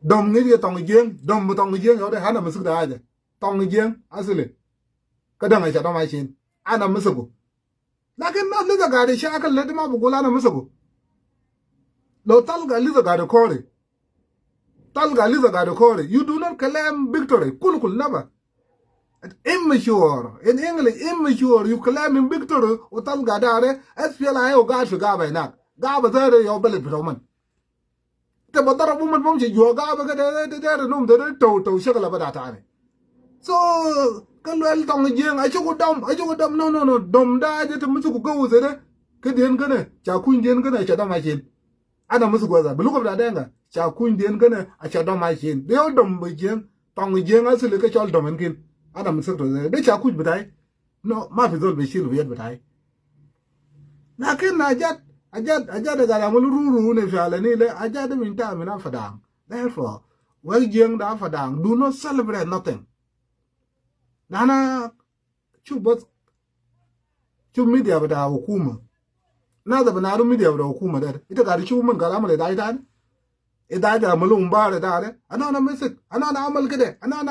dom ngi tong jeng dom tong jeng yo de hana musuk da aja tong jeng asile kadang ai cha ma chin ana musugo lakin na liza gari shakal le ma bugula na musugo lo talga liza gari kore talga liza gari kore you do not claim victory kul never immature in English immature you claim in victory o talga dare SPLA o gad fi gaba ina gaba zare yo bele bitoman te badara buman bum ci yo gaba ga de num de to shakala bada tane so kan wel tong jeng a chugo dom no dom da je te musu ko go zere ke den gane cha kun den gane cha da ma chin ana musu go za bulu ko da denga cha kun den gane a cha da ma chin de dom be jeng tong jeng a sele ke chol dom en kin ana musu to de cha kun bitai no ma fi zol be shil wiyat bitai lakin ajat da gara mulu ruru ne fi alani le ajat min ta mina fadang therefore wel jeng da fadang do not celebrate nothing nana chu media bada hukuma na da bana ru media bada hukuma da ita ga chu mun ga amale da ita da mulun ba da ana na misik ana na amal kade ana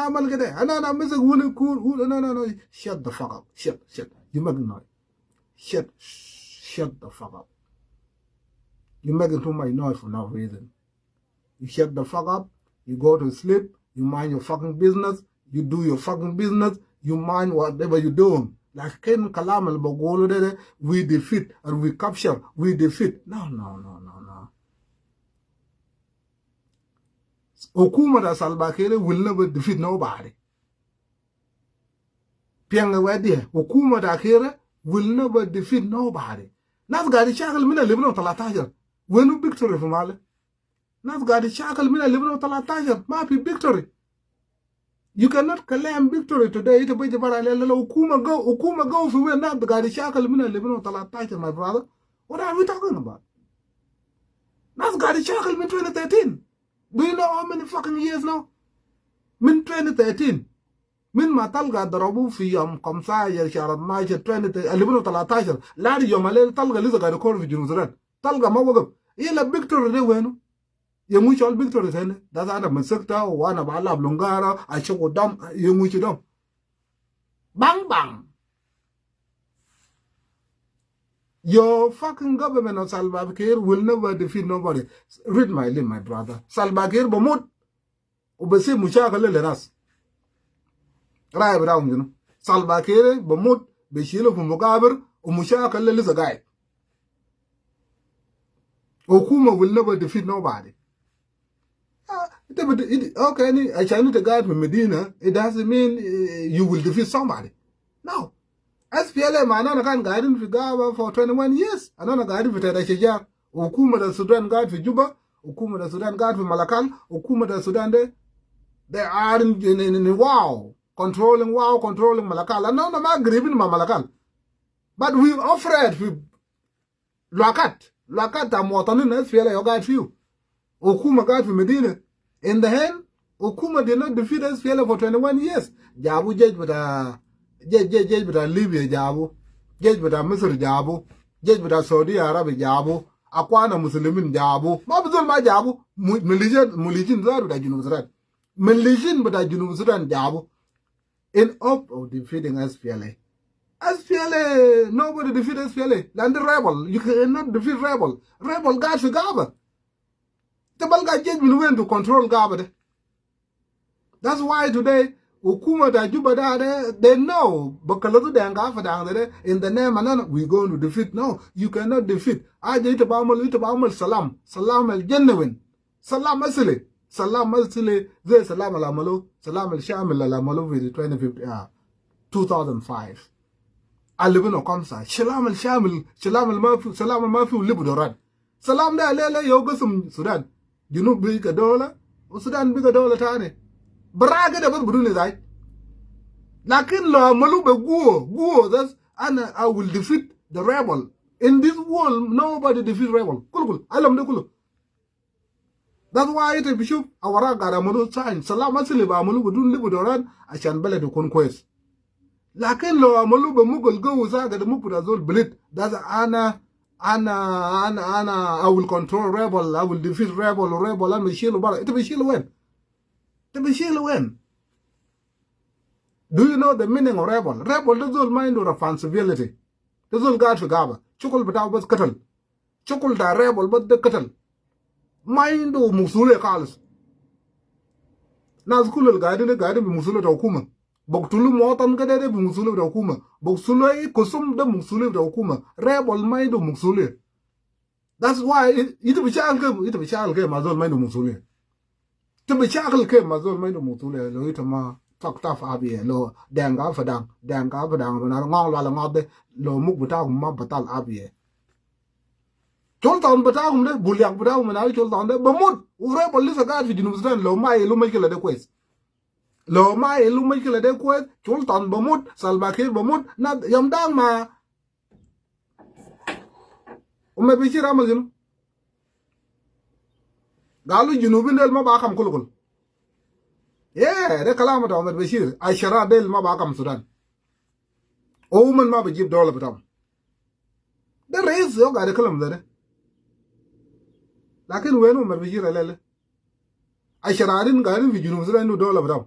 na misik wuni cool no shut the fuck up shut you make noise shut the fuck up you making too much noise for no reason you shut the fuck up you go to sleep you mind your fucking business you do your fucking business you mind whatever you doing. Like Ken Kalam al Bogolo, we defeat and we capture, we defeat. No. Okuma da Salbakere will never defeat nobody. Pianga Wadia, Okuma da Kere will never defeat nobody. Nas Gadi Chakal Mina living on Talataja. When you victory from Ale. Nas Gadi Chakal Mina living on Talataja. Mapi victory. You cannot claim victory today. Ita bai jabara lele hukuma go for when not the gari shakal mina living on talataja, my brother. What are we talking about? That's gari shakal min 2013. Do you know how many fucking years now? Min 2013. Min matalga darabu fi yam kamsa ya sharat ma 20 living on talataja. Ladi yom alele talga liza gari kor fi junuzran. Talga ma wagab. Ila victory de wenu. Yung mutual victory then that's ana masakta wana bala blungara a choko dam yung mutu dam bang your fucking government of Salva Kiir will never defeat nobody. Read my lip, my brother. Salva Kiir bomut ubesi mushakale le ras rai brown you know Salva Kiir bomut beshilo fu mugaber o mushakale le zagai Okuma will never defeat nobody. Okay, I shall not guide from Medina. It doesn't mean you will defeat somebody. No. SPLM, I know can guide him for 21 years. I know guide him for Tadashija. Okuma the Sudan guide for Juba. Okuma the Sudan guide for Malakal. Okuma the Sudan they are in wow. Controlling Malakal. I know I'm grieving my Malakal. But we offered with Lakat. I'm what on SPLM, your guide for you. Okuma guide for Medina. In the end, Okuma did not defeat SPLA for 21 years. Jabu judge with a Libya Jabu, judge with a Misr Jabu, judge with a Saudi Arabia Jabu, Aquana Muslimin Jabu, Mabuzul Ma Jabu, Mulijin Zar with a Junuzran. Malaysian but a Junuzran Jabu. In up of defeating SPLA. SPLA, nobody defeated SPLA. Land the rebel. You cannot defeat rebel. Rebel guard for Gaba. The Balga Judge will win to control Gaba. That's why today, Okuma da Juba da they know, but Kalatu de Angafa down there in the name and we're going to defeat. No, you cannot defeat. I did Bamal Salam. Salam al genuine. Salam Asili. Salam Asili. There Salam al Amalu. Salam al Shamil al Amalu with 2005. I live in a concert. Salam al Shamil. Salam al Mafu. Salam al Mafu Libudoran. Salam da Lele Yogosum Sudan. You know big a dollar? Sudan big a dollar tani. Braga da Brunei right. Lakin la Malube go. That's and I will defeat the rebel. In this world, nobody defeat rebel. Kulu. Alam de Kulu. That's why it bishop awara gara mulu sign. Salam asili ba mulu budun Libudoran. I shan bele to conquest. Lakin lo Malube mugul go uzaga the mupudazol blit. That's Anna, I will control rebel, I will defeat rebel, I'm a shield about it. It will shield when. Tabishil when. Do you know the meaning of rebel? Rebel doesn't mind or responsibility. Doesn't guard for Gaba. Chukul bataw bas katal. Chukul da rebel but the katal. Mind or musule kalas. Nazkulul guiding the guiding musule hukuma. Boktulu motan kadere musule hukuma. Boksule kusum the musule hukuma. Rebel mind or musule. That's why it be child game as all mind of musule. To be child game as all mind of musule. Lo itama. Talk tough abi lo danga fadang na ngong la ngode lo muk buta ma batal abi chol taun bata humne buliak buta humna chol taun de bamut ure polli sagar fi dinu sudan lo mai lu mai kila de kwes chol taun bamut salbakir bamut na yam dang ma umme bichi ramal jinu galu junubin del ma ba xam kulukul ده كلام بتاع عمر بشير الشراء ديل ما باقم السودان او من ما بجيب دولة بتاعهم ده الرئيس يو قاعد يكلم ده لكن وين عمر بشير لا الشراء قاعدين في جنوب السودان انه دولة بتاعهم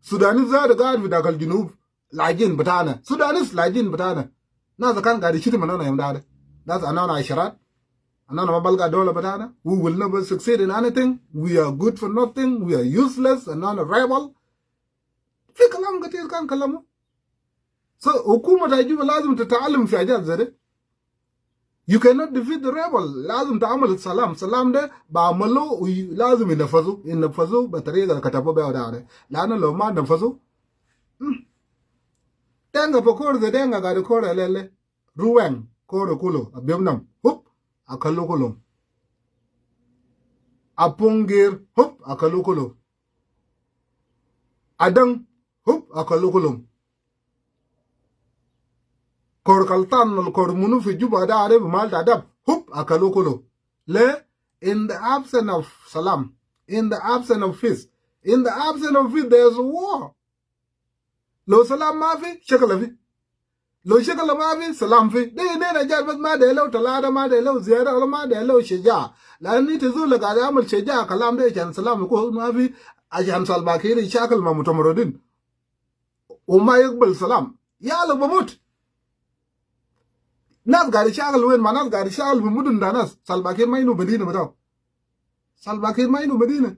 سوداني زاد قاعد في داخل الجنوب لاجين بتاعنا سودانيس لاجين بتاعنا ناس كان قاعد يشتم مننا يوم ده ناس انا الشراء أنا ما بلغا دولة بتاعنا. We will never succeed in anything. We are good for nothing. We are useless and not a rebel. في كلام كتير كان كلامه. So حكومة تجيب لازم تتعلم في حاجات زي ده. You cannot defeat the rebel. لازم تعمل السلام. سلام ده بعمله لازم ينفذه بطريقة اللي كتبوا بها ده. لأنه لو ما نفذوا تانغا بكور ده تانغا قاعد كور لله روان كور كله أبيمنام هوب akalukulum apungir hup akalukulum adang hup akalukulum kor kaltan nol kor munu fi juba da arab malta adab hup akalukulum le in the absence of salam in the absence of peace there's a war lo salam ma fi shakala fi لو شكل ما في سلام في دي رجال بس ما ده لو طلعه ما ده لو زياده ولا ما ده لو شجاع لان تزول قاعد يعمل شجاع كلام ده عشان سلام يكون ما في عشان سلباكير يشاكل مع متمردين وما يقبل سلام يا لو بموت ناس قاعد يشاكل وين ما ناس قاعد يشاكل بمدن ده ناس سلباكير ما ينو مدينه بتاعه سلباكير ما ينو مدينه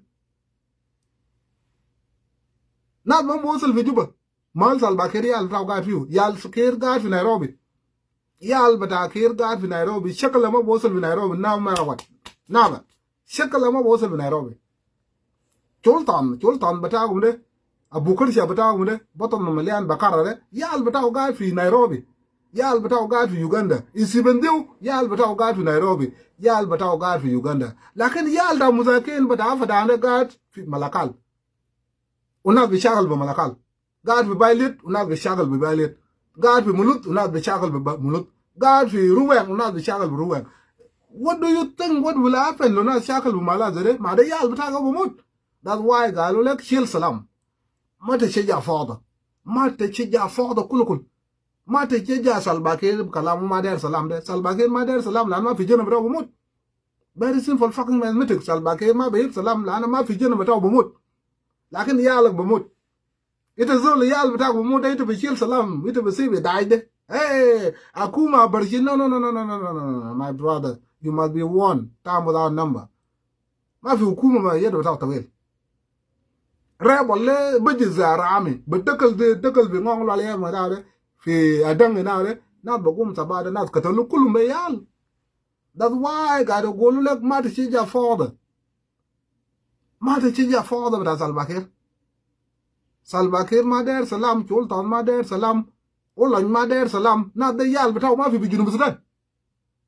ناس ما بوصل في جوبا مال سالباكير يال بتاعه قاعد فيه يال سكير قاعد في نيروبي يال بتاعكير قاعد في نيروبي شكله ما بوصل في نيروبي نعم نعم شكله ما بوصل في نيروبي جولتان بتاعهم ده ابو كرشه بتاعهم ده بطل مليان بقره ده يال بتاعه قاعد في نيروبي يال بتاعه قاعد في يوغندا يسيبنديو يال بتاعه قاعد في نيروبي يال بتاعه قاعد في يوغندا لكن يال ده مساكين بتاعه فدانه قاعد في ملكال وناس بيشتغل بملكال قاعد في بايلت وناس بيشتغل ببايلت قاعد في ملوت وناس بيشتغل بملوت قاعد في روان وناس بيشتغل بروان what do you think what will happen لو ناس شاكل بمالا زي ده ما ده يال بتاعه بموت that's why قالوا لك شيل سلام ما تشجع فوضى كل ما تشجع سلباكير بكلام ما داير سلام ده سلباكير ما داير سلام لأنه ما في جنة بتاعه بموت very simple fucking mathematics سلباكير ما بيجيب سلام لأنه ما في جنة بتاعه بموت لكن يالك بموت زول يال بتاعه بموت ده بيشيل سلام بيسيب يدعي ده أكوما برشي no my brother you must be one time without number ما في حكومة ما يد بتاعه طويل راب ولا بجي زار عامي بدكل في نقول عليه ما ده في أدنى ناس بقوم تبادل ناس كتلو كلهم بيال that's why قاعد يقولوا لك ما تشجع فوضى بتاع سلباكير ما داير سلام جولتان ما داير سلام أولان ما داير سلام ناس ده يال بتاعه ما في بجنوب السودان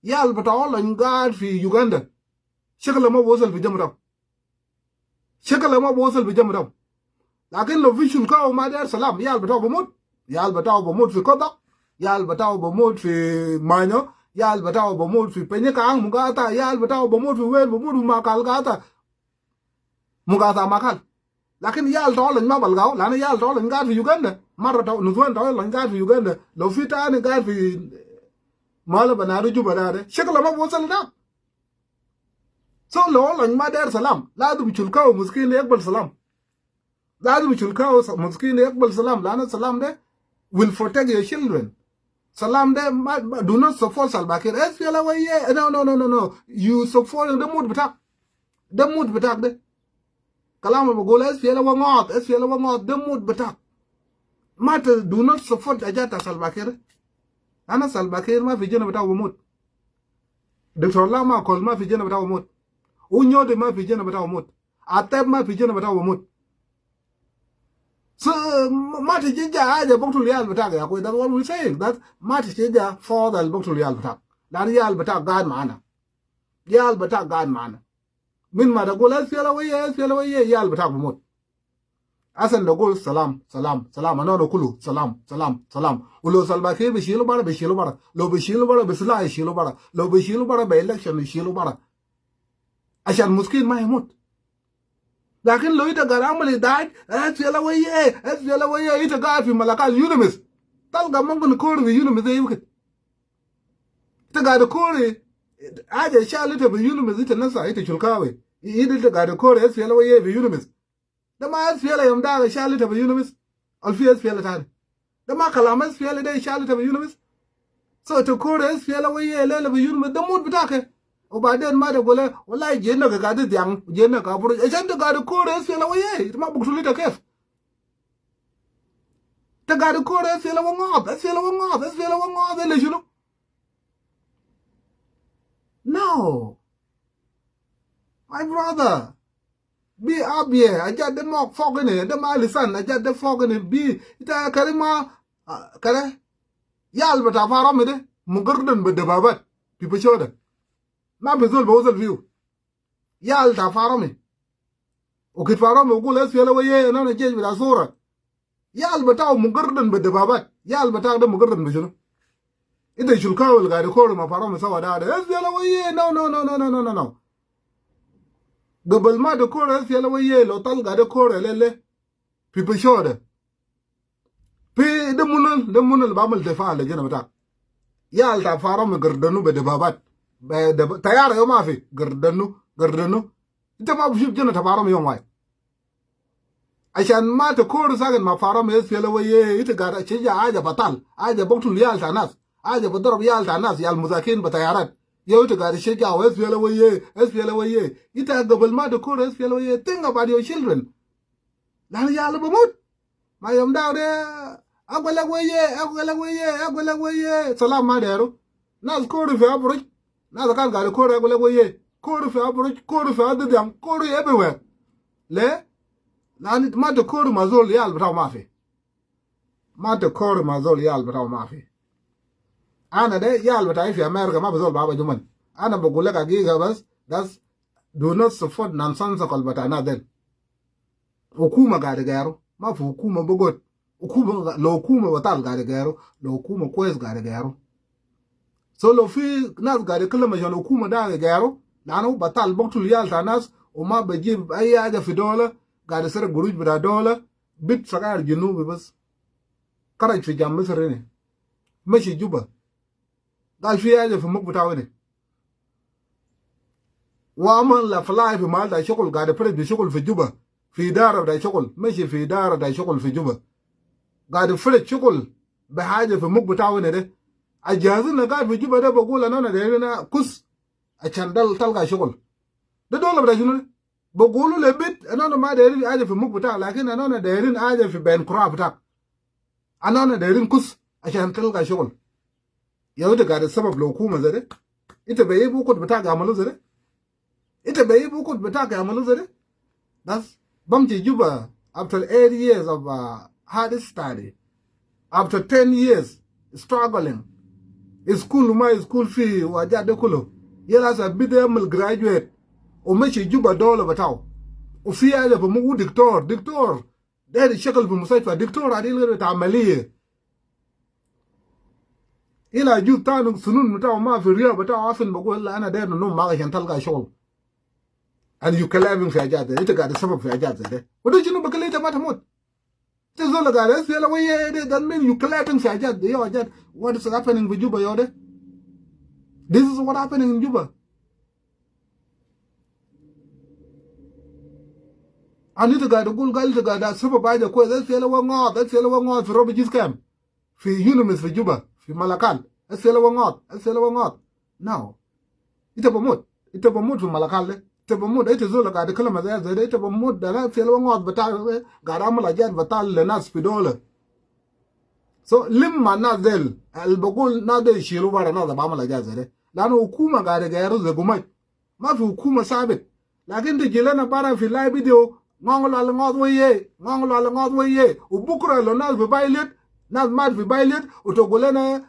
يال بتاعه أولان قاعد في يوغندا شكله ما بوصل في جمرة لكن لو في شلكاو ما داير سلام يال بتاعه بموت في كودا يال بتاعه بموت في مانيو يال بتاعه بموت في بنيكان مغاتا يال بتاعه بموت في وين بموت في ماكال ماكال لكن يال تقول ما بلغاو لأن يال تقول قاعد في يوغندا مرة نزوان تقول قاعد في يوغندا لو في تاني قاعد في مالا بنارو جو بنارو شكله ما بوصل ده سو لو ما داير سلام لازم يشلكاو مسكين يقبل سلام لازم يشلكاو مسكين يقبل سلام لأن السلام ده will protect your children. Salam ده do not support Salva Kiir. SPLA way no. You support the mood بتاعك. ده mood بتاعك ده. كلام بقول SPLA ومعط SPLA ومعط ده mood بتاعك. ما do not support أجاتا Salva Kiir. أنا Salva Kiir ما في جنة بتاعه بموت. دكتور الله ما كل ما في جنة بتاعه بموت. ونيود ما في جنة بتاعه بموت. عتاب ما في جنة بتاعه بموت. So ما تجيجا حاجة بقتل اليال بتاعك يا أخوي. That's what we saying. That ما تجيجا فاضل البقتل اليال بتاعك. لأن اليال بتاعك قاعد معنا. اليال بتاعك قاعد معنا. من ما تقول SPLA ويا اليال بتاعك بموت. أصلا نقول سلام أنا نقوله سلام ولو سلفا كير بيشيلوا برا لو بيشيلوا برا بسلاح يشيلوا برا لو بيشيلوا برا بإلكشن يشيلوا برا عشان مسكين ما يموت. لكن لو إنت قاعد عمل يدعي SPLA ويا إنت قاعد في ملقا اليونمس تلقى ممكن كوري في يونمس ده يمكن إنت قاعد كوري حاجة شالت في يونمس إنت نسا إنت شلكاوي إنت قاعد كوري SPLA ويا في يونمس ده ما SPLA يوم ده شالت في يونمس الفي SPLA تاني ده ما كلام SPLA ده شالت في يونمس سو تكوري SPLA ويا لا في يونمس ده موت بتاعك وبعدين ما تقول والله جينا قاعد ديان جينا كابور عشان تقعد كوري SPLA ويا ما بقول لك كيف تقعد كوري SPLA ومعاض اللي شنو no my brother be up here ajad de mok fogene de ma lisan ajad de fogene bi ita karima kare yal bata faro me de mugardan be dababat pipo shoda ma bezol bawzal view yal ta faro me o kit faro me gol SPLA waye na jej bila sura yal bata mugardan be dababat yal bata de mugardan be jono ida shulkawul ga de koro ma faro me sawa da SPLA waye no قبل ما دكور SPLA ويا لو طلع دكور لله في بشورة في دمون اللي بعمل دفاع لجنة بتاع يا التفارة من قردنو بدبابات تيار يوم ما في قردنو انت ما بشوف جنة تفارة يوم واحد عشان ما تكور ساكن ما فارم SPLA ويا انت قاعد تشجع حاجة بطل حاجة بقتل يال تاع ناس حاجة بضرب يال تاع ناس يال مساكين بطيارات يو تقعد تشجع SPLA ويا انت قبل ما تكون SPLA ويا think about your children لأن يالا بموت ما يوم داو أقول لك ويا سلام ما دارو ناس كوري في أبرج ناس كان قاعد كوري أقول لك ويا كوري في أبرج كوري في أددام كوري everywhere ليه لأن ما تكوري مازول يال بتاعه ما في ما تكوري مازول يال بتاعه ما في أنا ده يال بتاعي في أمريكا ما بزول بابا جمن أنا بقول لك حقيقة بس that's do not support nonsensical بتاعنا ده حكومة قاعد جارو ما في حكومة بقول حكومة لو حكومة بطال قاعد جارو لو حكومة كويس قاعد جارو سو لو في ناس قاعد يتكلم عشان الحكومة ده جارو لأنه بطال بقتل يال تاع ناس وما بجيب أي حاجة في دولة قاعد يسرق قروش بتاع دولة بيت صغير جنوبي بس خرج في جنب مصر هنا مشي جوبا قال في حاجة في مك بتاعه هنا وعمل لفلاي في مال ده شغل قاعد يفرد بشغل في جوبا في دار ده شغل مشي في دار ده شغل في جوبا قاعد يفرد شغل بحاجة في مك بتاعه هنا ده الجهازين اللي قاعد في جوبا ده بقول أنا دايرنا كس عشان تلقى شغل ده دولة بتاع شنو بقولوا لبيت أنا ما دايرين حاجة في مك بتاعه لكن أنا دايرين حاجة في بين كرة بتاعه أنا دايرين كس عشان تلقى شغل يا ودي قاعد السبب لو حكومة زي ده انت بيجيب وقت بتاعك يعملوا زي ده انت بيجيب وقت بتاعك يعملوا زي ده بس بمشي جوبا after 8 years of hard study after 10 years struggling school ما school fee وجا ده كله يلا سبيد يعمل graduate ومشي جوبا دولة بتاعه وفي حاجة بمو دكتور ده الشغل في المستشفى دكتور عادي غير عملية إلى جود تانو سنون بتاعه ما في الرياض بتاعه عارفين بقول لا أنا داير نوم ما عشان تلقى شغل and you كلامين في حاجات ده أنت قاعد السبب في حاجات زي ده وده شنو بقول أنت ما تموت تزول قاعد SPLA ويا ده that mean you كلامين في حاجات ده يا حاجات what is happening في جوبا يا ده this is what happening in جوبا ani to ga da gul gal to ga da supervisor ko SPLA wa ngot SPLA wa ngot fi refugee camp fi Unimis fi Juba fi Malakal SPLA wa ngot now ita bomut fi Malakal ita bomut ita zo la ga da kalma zai ita bomut da SPLA wa ngot bata ga da mala jan bata le nas fi dole so limma na del al bagul na da shiru bara na da ba mala jan zai lana hukuma ga da yaro da gumai ma fi hukuma sabit lakin da gilana bara fi live video ngonglo la ngot weye u bukra lo nas fi bailet nas mat fi bailet u to golena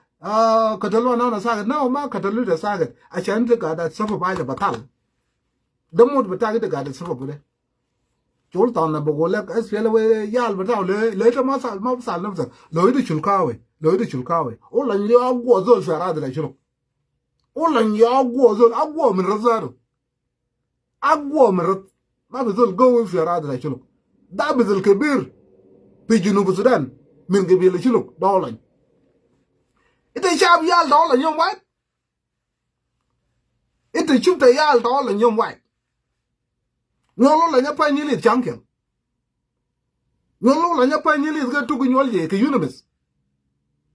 katalo na sagat na ma katalo da sagat a chan ta ga da safa ba da batal dan mot bata ga da safa bude chol ta na bogole SPLA we yal bata le ta ma sal na lo yi chulkawe o lan yo agwo zo fara da shiro o lan yo agwo min razaro agwo min ما بذل قوي في رادنا شنو ده بذل كبير في جنوب السودان من قبيلة شنو دولة انت شعب يال دولة يوم واحد انت شفت يال دولة يوم واحد نولو لا نيبا نيلي جانكل نولو لا نيبا نيلي دغه توغ نول يي كي يونيمس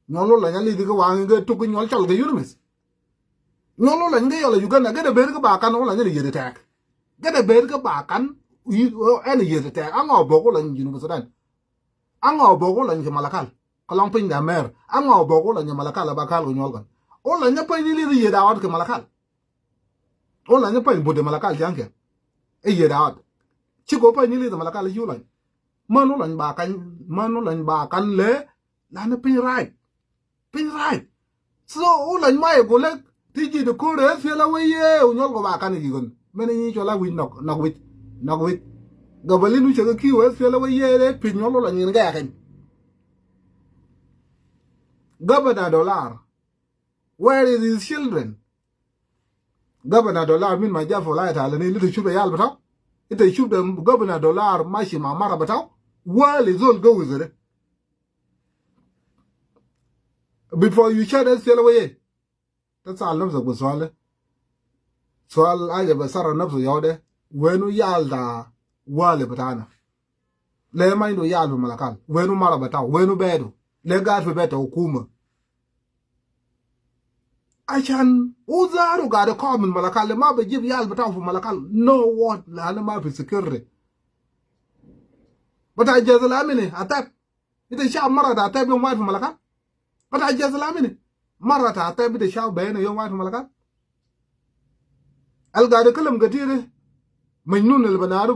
نولو لا نيلي دغه وان دغه توغ نول تال كي يونيمس نولو لا نيلي يلا يوغانا غدا بيرغ با كان ولا نيلي يدي تاك gada ber ka ba kan ene yete te anga bogo la njinu Sudan anga bogo la nje Malakal kalong pin da mer anga bogo la nje Malakal ba kal nyol gan o la nyapa ni li ye dawat ke Malakal o la nyapa ni bode Malakal janke e ye dawat chi go pa ni li da Malakal yu la manu lan ba kan le la na pin right so o la mai go le ti ji de ko re fe la we ye o nyol go ba kan yi gon mene ni chola win nok wit gabali nu chega ki we fela we yere pinyolo la nyin ga kan Governor Dollar where is his children Governor Dollar min ma jafo la ta ni litu chube yal bataw ite chube Governor Dollar mashi ma mara bataw wale zol go with it before you share that fela we that's all no so swale soal aje basara nafsu yode wenu yalda wale batana le mai do yalu Malakal wenu mara bataw wenu bedu le gat fe beta hukuma achan uzaru ga da common Malakal ma be jib yal bataw fu Malakal no what la ma fi security bata jazala mini atab ite sha mara da atab yo ma fi Malakal bata jazala mini mara ta atab ite sha bayna yo ma fi Malakal القاعدة كلام كتير مجنون البنارو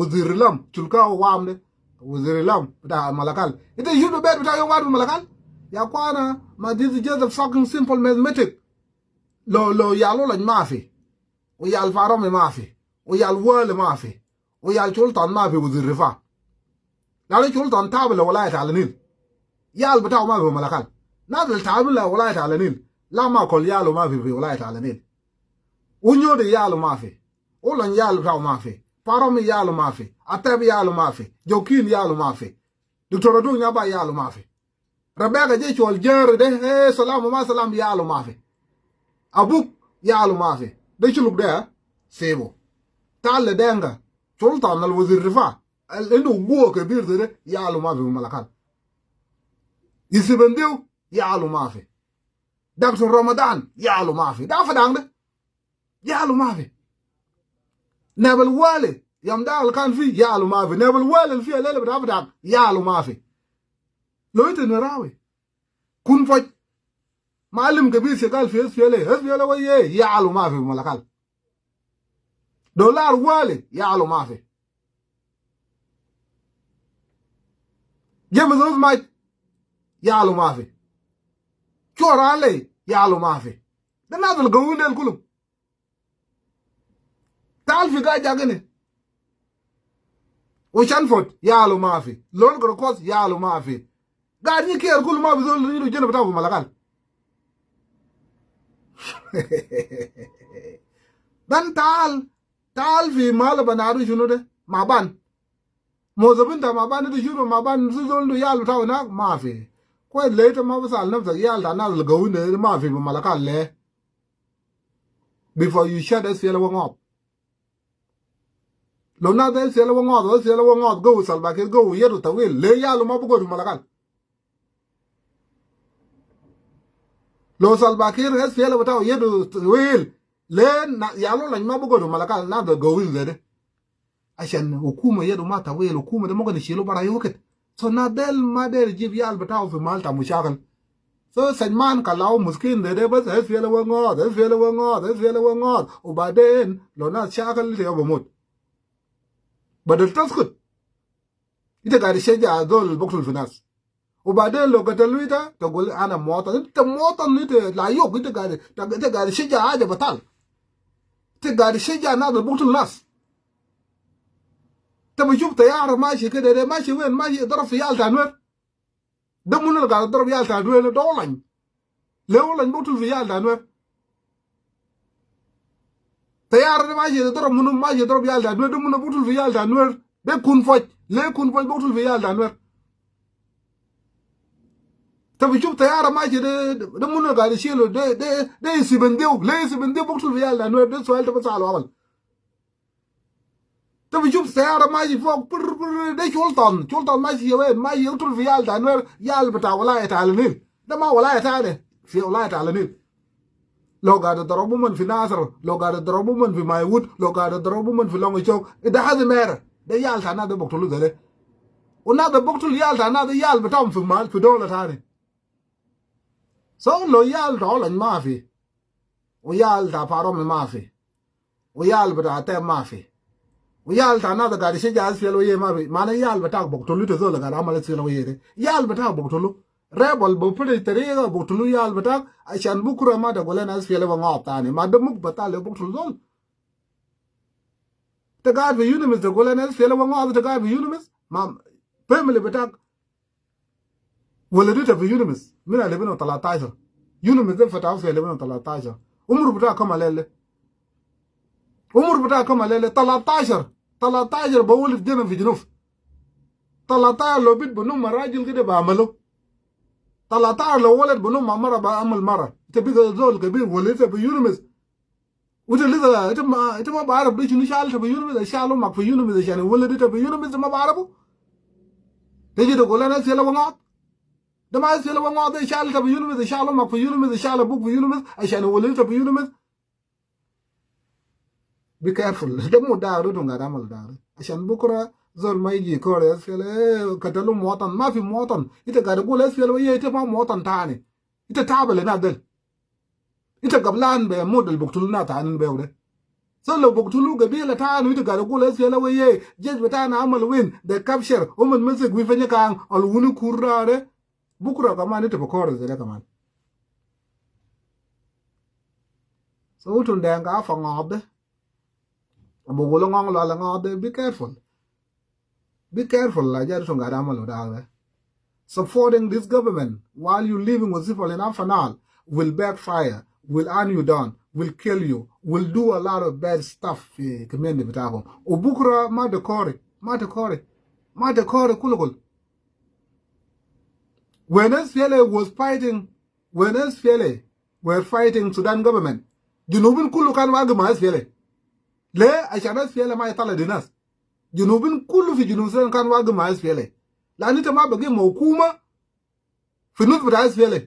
وزير لام تلقاه وامده وزير لام بتاع ملكال إذا يجوا بيت بتاع يوم واحد ملكال يا أخوانا ما this is just a fucking simple mathematics لو يالو لج ما في ويال فارم ما في ويال وال ما في ويال شلطان ما في وزير رفاه لا شلطان تابل ولاية على النيل يال بتاعه ما في ملكال نازل تابل ولاية على النيل لا ما كل يالو ما في ولاية على النيل unyo de yalo mafi olan yalo taw mafi parom yalo mafi atab yalo mafi jokin yalo mafi doctor do nya ba yalo mafi rabega je chol jer de salamu ma salam yalo mafi abuk yalo mafi de chuluk de sebo tal denga sultan al wazir rifa endo go ke bir de yalo mafi Malakal yisibendew yalo mafi doctor Ramadan yalo mafi da fadang de يالو ما في نبل والي يوم دال كان في يالو ما في نبل والي اللي فيها ليله بتعرف يالو ما في لو انت نراوي كن فج معلم كبير شغال في اس في ويه يالو ما في Malakal دولار والي يالو ما في جيم زوز ماي يالو ما في شور علي يالو ما في ده الناس القويين دول كلهم تعال في قاعد جاكني وشانفورد يالو ما في لون كروكوس يالو ما في قاعد يكير كل ما بيزول يلو جنب بتاعه في Malakal dan تعال في مال بنارو شنو ده ما بان موظفين ده ما بان ده شنو ما بان زول يالو بتاعه هناك ما في كويس لقيت ما بسال نفسك يال ده ناس القوين ده ما في Malakal ليه before you shut us feel up lo na da SPLA wa ngod go Salva Kiir go yeru tawil le yalu ma bugo malakal lo Salva Kiir SPLA wata yeru tawil le yalu lan ma bugo malakal na da go wil zede ashan hukuma yeru ma tawil hukuma da magana shilo bara yoket so na del ma der jib yal bataw fi malta mushakal so sajman kalau muskin de bas SPLA wa ngod ubaden lo na shakal le yabumut بدل تسكت انت قاعد تشجع دول بقتل في ناس وبعدين لو قتلوا انت تقول انا مواطن انت مواطن انت لا يوك انت قاعد تشجع حاجه بطال انت قاعد تشجع ناس بقتل ناس انت بتشوف طياره ماشي كده ده ماشي وين ماشي ضرب في عيال تانوير ده من اللي قاعد يضرب عيال تانوير ده اونلاين ليه اونلاين بقتل في عيال تانوير طياره ماشي ضرب منو ماشي ضرب عيال تانوير ده منو بقتل في عيال تانوير ده كون فوج ليه كون فوج بقتل في عيال تانوير تبي تشوف طياره ماشي ده منو قاعد يشيله ده يسبنديو ليه يسبنديو بقتل في عيال تانوير ده سؤال تبى تساله اول تبي تشوف سيارة ماشي فوق ده شلطان ماشي وين ماشي يقتل في عيال تانوير عيال بتاع ولاية على النيل ده ما ولاية تانية في ولاية على النيل لو قاعد يضربوا من في ناصر لو قاعد يضربوا من في مايوود لو قاعد يضربوا من في لونج شوك ده هذا مير ده عيال تانا ده بقتلوا ده ونادا بقتل عيال تانا ده عيال بتاعهم في مال في دولة تانية سو لو عيال دولة ما في وعيال تاع فارم ما في وعيال بتاع تام ما في ويال تاع نادا قاعد يشجع SPLA ما في معنى يال بتاعك بقتلوا تزول قاعد عمل SPLA ده يال بتاعك بقتلوا ريبل بفرد طريقه بقتلوا يال بتاعك عشان بكره ما تقول انا SPLA وغاب تاني ما دمك بتاع بقتلوا زول تقاعد في يونمس تقول انا SPLA وغاب تقاعد في يونمس ما فاميلي بتاعك ولدتها في يونمس من 2013 يونمس ده فتحوا في 2013 عمره بتاعك كم عليه عمر بتاعك كم عليه 13 بولد دينا في جنوب 13 لو بيت بنوم راجل كده بعمله 13 لو ولد بنوم مع مرة بعمل مرة انت بيجي زول كبير ولدت في يونمس وانت لسه انت ما بعرف ليش شنو شالت في يونمس شالوا معك في يونمس عشان ولدت في يونمس ما بعرفه تيجي تقول انا سيلا وقعد ده ما سيلا وقعد شالت في يونمس شالوا معك في يونمس شال ابوك في يونمس عشان ولدت في يونمس be careful ده مو دارو دون قاعد عمل دارو عشان بكره زول ما يجي كور SPLA قتلوا مواطن ما في مواطن انت قاعد تقول SPLA انت ما مواطن تاني انت تعب لنا دل انت قبلان بمود اللي بقتلونا تاني بيوده زول لو بقتلوا قبيله تاني انت قاعد تقول SPLA جيش بتاعنا عمل وين ده كابشر ومن مسك ويفني كان الونو كورا ده بكره كمان انت بكور زي ده كمان سوتون ده قاعد فنغاب ده be careful. Be careful, supporting this government while you living with people in Afanal will backfire, will earn you down, will kill you, will do a lot of bad stuff. Community bitago. Ubukra ma dekore kulukul. When SPLA was fighting, when SPLA were fighting Sudan government, Junubin kulukan wagama SPLA. ليه عشان SPLA ما يطلع للناس جنوبين كله في جنوب السودان كان واقف مع SPLA لأن أنت ما بقي موكومة في النص بتاع SPLA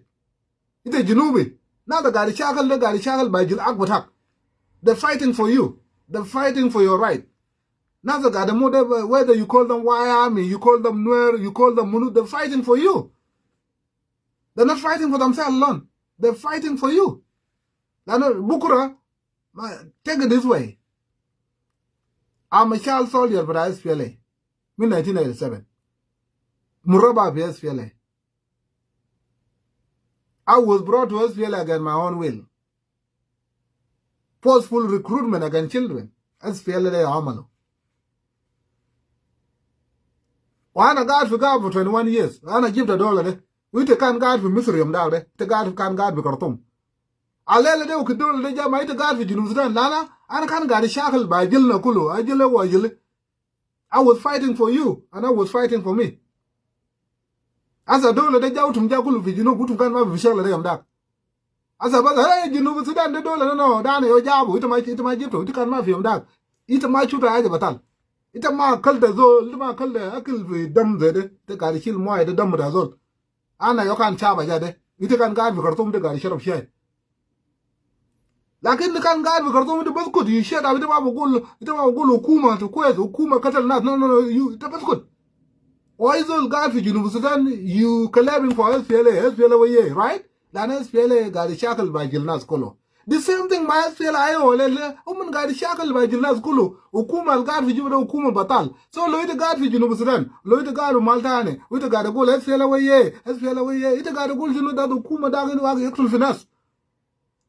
أنت جنوبي نادا قاعد يشاغل ده قاعد يشاغل باجي الأكبر حق they're fighting for you they're fighting for your right نادا قاعد يموت whether you call them White Army you call them Nuer you call them Munu they're fighting for you they're not fighting for themselves alone they're fighting for you لأن بكرة take it this way I'm a child soldier for SPLA in 1987. Muraba for SPLA. I was brought to SPLA against my own will. Forceful recruitment against children. SPLA Amalo. Wana guard for 21 years. Wana give the dollar. We take can guard for Missouri down there. Take guard can guard for Khartoum. Alele de ukidol de jama ite guard for Junub Sudan lana. I can't get shackled by Jilna Kulu. I was fighting for you, and I was fighting for me. As a dollar, they out to Jakulu, you know, good to come up with Shell Dak. As a brother, hey, you know, the dollar, no, down your job, with my gift, you can't have him that. Eat my shooter, I batal. ita ma kalda zol ita ma kalda akil fi dam zede ta gari shil moy da dam da zol ana yo kan chaba jade ita kan gar fi kartum da gari sharaf shay lakin kan gar fi kartum da baskut yi shay da ita ma bugul hukuma to kwez hukuma katal nas no you ita baskut why zol gar fi junub sudan you claiming for SPLA way right lana SPLA gari shakal ba jilnas kolo the same thing my SPLA wala umman gari shakal ba jilnas kolo hukuma gar fi jubra hukuma batal so lo ita gar fi junub sudan lo ita gar maltane ita gar gol SPLA way ita gar gol junu da hukuma da ga wa yakul finas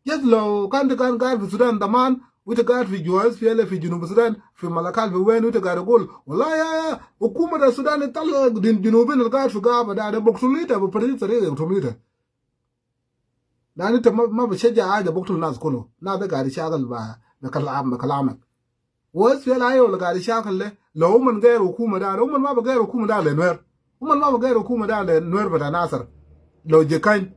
yes lo kan gar fi sudan daman ita gar fi juwas fi junub sudan fi malakal fi wen ita gar gol wala ya hukuma da sudan tal din junubin gar fi ga ba da boktulita ba pare tare da boktulita لأن أنت ما بتشجع حاجة بقتل الناس كله لا ده قاعد يشتغل بكلامك واسفل أيه ولا قاعد يشتغل له لو من غير حكومة ده لو من ما بغير حكومة ده لنوير ومن ما بغير حكومة ده لنوير بتاع ناصر لو جكاين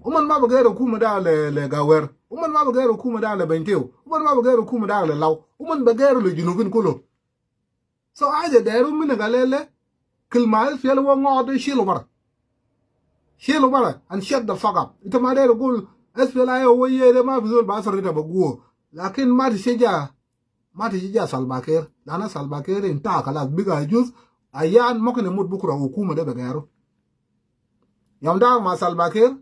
ومن ما بغير حكومة ده لغاوير ومن ما بغير حكومة ده لبنتيو ومن ما بغير حكومة ده للاو ومن بغير لجنوبين كله سو حاجة دايرو من قال له كل ما اسفل هو قاعد يشيله برا شيلوا برا and shut the fuck up انت ما داير تقول SPLA هو ده ما في زول باصر ده بقوه لكن ما تشجع سلباكير لأن سلباكير انتهى خلاص بقى يجوز أيان ممكن يموت بكرة حكومة ده بغيره يوم ده مع سلباكير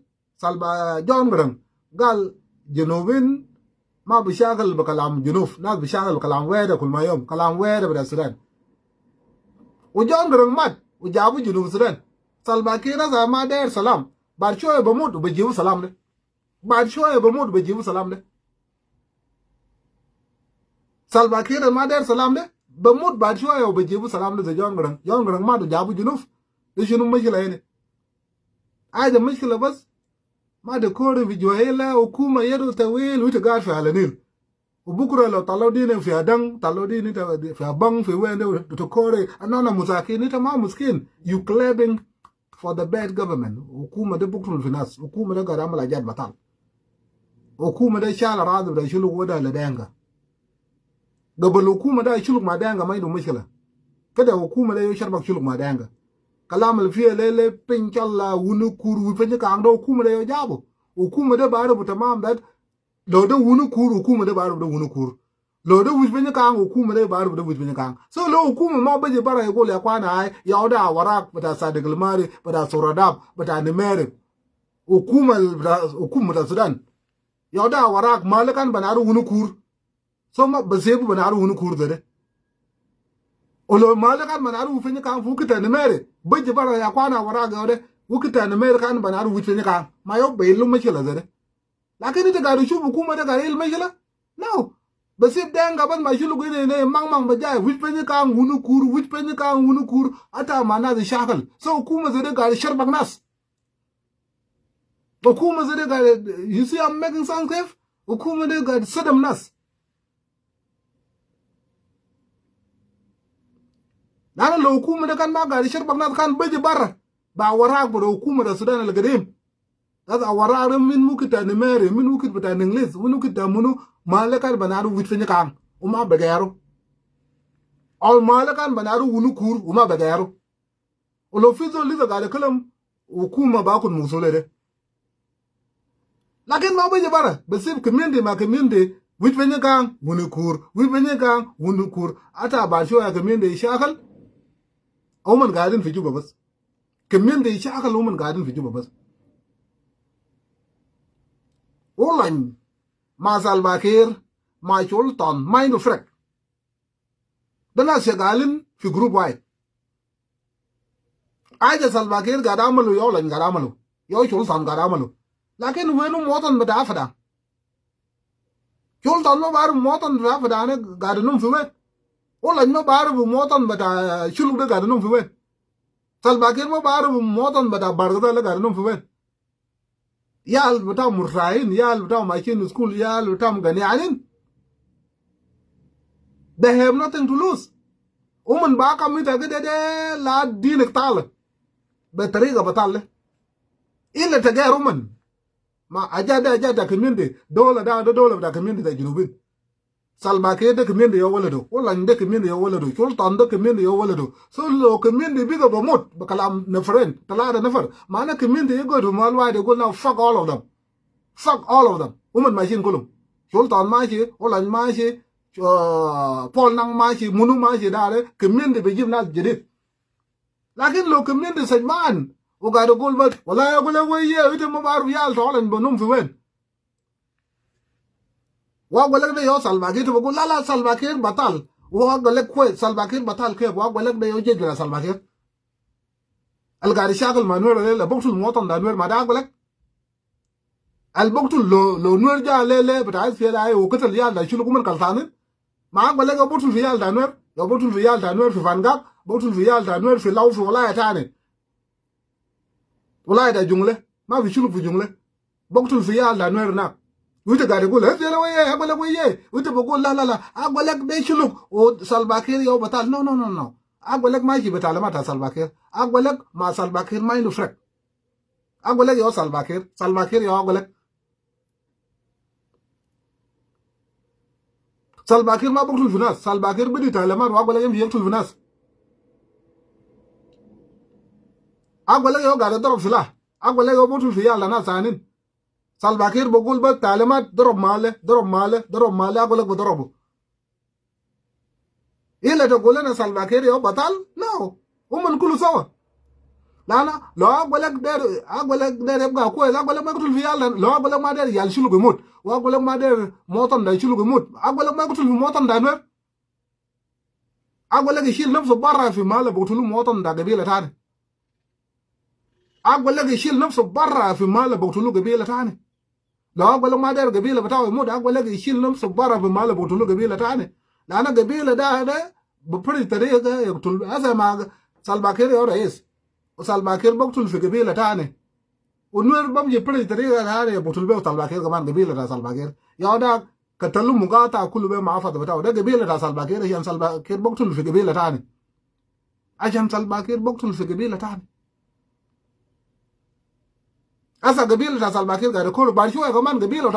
جون جرام قال جنوبين ما بيشاغل بكلام جنوب ناس بيشاغل بكلام ويدا كل ما يوم كلام ويدا بدا السودان وجون جرام مات وجابوا جنوب السودان سلباكير هذا ما داير سلام بعد شوية بموت وبيجيبوا سلام ده بعد شوية بموت وبيجيبوا سلام ده سلباكير ما داير سلام ده بموت بعد شوية وبيجيبوا سلام ده زي جون جرام ما جابوا جنوب ده شنو مشكلة هنا هذا مشكلة بس ما دكور في جوهيلا وكوما يدو طويل وتقال في على وبكرة لو طلعوا دين في أدن طلعوا دين في أبان في وين ده تكوري أنا مساكين أنت ما مسكين you claiming for the bad government حكومة ده بكرة في ناس حكومة ده قاعد عمل أجاد بطال حكومة ده شال راضي ده يشيلوا وده لدينغا قبل حكومة ده يشيلوا مع دينغا ما يدو مشكلة كده حكومة ده يشربك يشيلوا مع دينغا كلام اللي فيه ليلة بينشالله ونكور وفنجك عنده حكومة ده يجابه حكومة ده بعرف تمام ده لو ده ونكور حكومة ده بعرف ده ونكور لو ده وش بينك عن حكومة ده بعرف ده وش بينك عن سو لو حكومة ما بيجي برا يقول يا أخوانا هاي يعودا وراك بتاع صادق الماري بتاع سوراداب بتاع نمير حكومة السودان يعودا وراك مالكان بنارو ونكور سو ما بسيبو بنارو ونكور ده ولو مالكان بنارو وفنجك عن فوكتا نمير بيجي برا يا أخوانا وراك يعودا وكتا نمير كان بنارو وش بينك عن ما يوب بيلو مشكلة ده لكن انت قاعد تشوف حكومة ده قاعد المشكلة no بس يبدأ قبل ما يشيلوا كده مang بجاي وش بيني كان ونكور وش بيني كان ونكور أتا ما ناس شاكل سو حكومة زي ده قاعد يشربك ناس حكومة زي ده قاعد you see I'm making sense كيف حكومة ده قاعد صدم ناس لأن لو حكومة ده كان ما قاعد يشربك ناس كان بيجي برا باوراك برا حكومة السودان القديم هذا وراء من ممكن تنمر من ممكن بتنجلس من ممكن تمنو مالكان بنارو ويتفني كان وما بغيره أو مالكان بنارو ونكور وما بغيره ولو في زول لذا قال كلام وكوما باكون مسؤول ده لكن ما بيجي برا بس كميندي ما كميندي ويتفني كان ونكور ويتفني كان ونكور أتا باشوا كميندي شاكل أو من قاعدين في جوبا بس كميندي شاكل أو من قاعدين في جوبا بس والله ما سالباكير ما شولتان ما ينو فرق ده ناس شغالين في جروب واحد عايز سالباكير قاعد عملوا يولا قاعد عملوا يو شولتان قاعد عملوا لكن وينو موطن بتاع فدا شولتان ما بعرف موطن بتاع فدا انا قاعد نوم في وين والله ما بعرف موطن بتاع شلوك ده قاعد نوم في وين سالباكير ما بعرف موطن بتاع بارغدا قاعد نوم في وين يال بتاع مرساين يال بتاع ماشين سكول يال بتاع مغنيانين they have nothing to lose ومن باقا ميتا كده ده لا دينك طالة بطريقة بطالة إلا تجاه رومن ما أجادا كميندي دولة دا دولة بتاع كميندي دا جنوبين salbake de community yo wala do wala de community yo wala do sultan de community yo wala do so lo community biga bomot bakalam na friend talada nafar mana community yo go to malwa de go now fuck all of them woman machine kulum sultan machi wala machi pol nang machi munu machi dare community be jimna jidit lakin lo community sajman uga do gol bat wala yo gole waye ite mo baru yal to lan bonum fi wen wa golek de yo salbake to go la salbake batal wa golek ko salbake batal ke wa golek de yo jejra salbake al gari shagul manuel la boktul motan da nuer ma da golek al boktul lo nuer ja le bata fi la yo kotal yal da shulu kuman kaltane ma golek yo boktul fi yal da nuer yo boktul fi yal da nuer fi vangak boktul fi yal da nuer fi law fi wala tane wala da jungle ma fi shulu fi jungle boktul fi yal da nuer na wite gari gol he fela waye agolek waye wite bogol la agolek be chuluk o salbakir yo batal no agolek ma ji batal mata salbakir agolek ma salbakir ma inu frek agolek yo salbakir yo agolek salbakir ma boktul finas salbakir bidi talaman wa agolek yem yektul finas agolek yo gari dorob fila agolek yo boktul fiya la na sanin salbakir bogul ba talimat dorob male agolek bo dorobu ile to golena salbakir yo batal no umman kulu sawa lana lo agolek der ga ko agolek ma kutul fi yalla lo agolek ma der yal shulu gumut wa agolek ma der motan da shulu gumut agolek ma kutul fi motan da ner agolek shil nafsu barra fi mala botul motan da gabila tane agolek shil nafsu barra fi mala botul gabila tane lo agolek ma der gabila bataw mu da agolek shil nafsu barra fi mala botul gabila tane lana gabila da bapri tariqa yaqtul asa ma salbakir yo rais salbakir boktul fi gabila tane unwer bam je pri tariqa hare botul be salbakir gaman gabila da salbakir ya da katalu mugata kullu be maafat bataw da gabila da salbakir yan salbakir boktul fi gabila tane ajam salbakir boktul fi gabila tane asa gabila da salbakir ga ko bar shi gaman gabila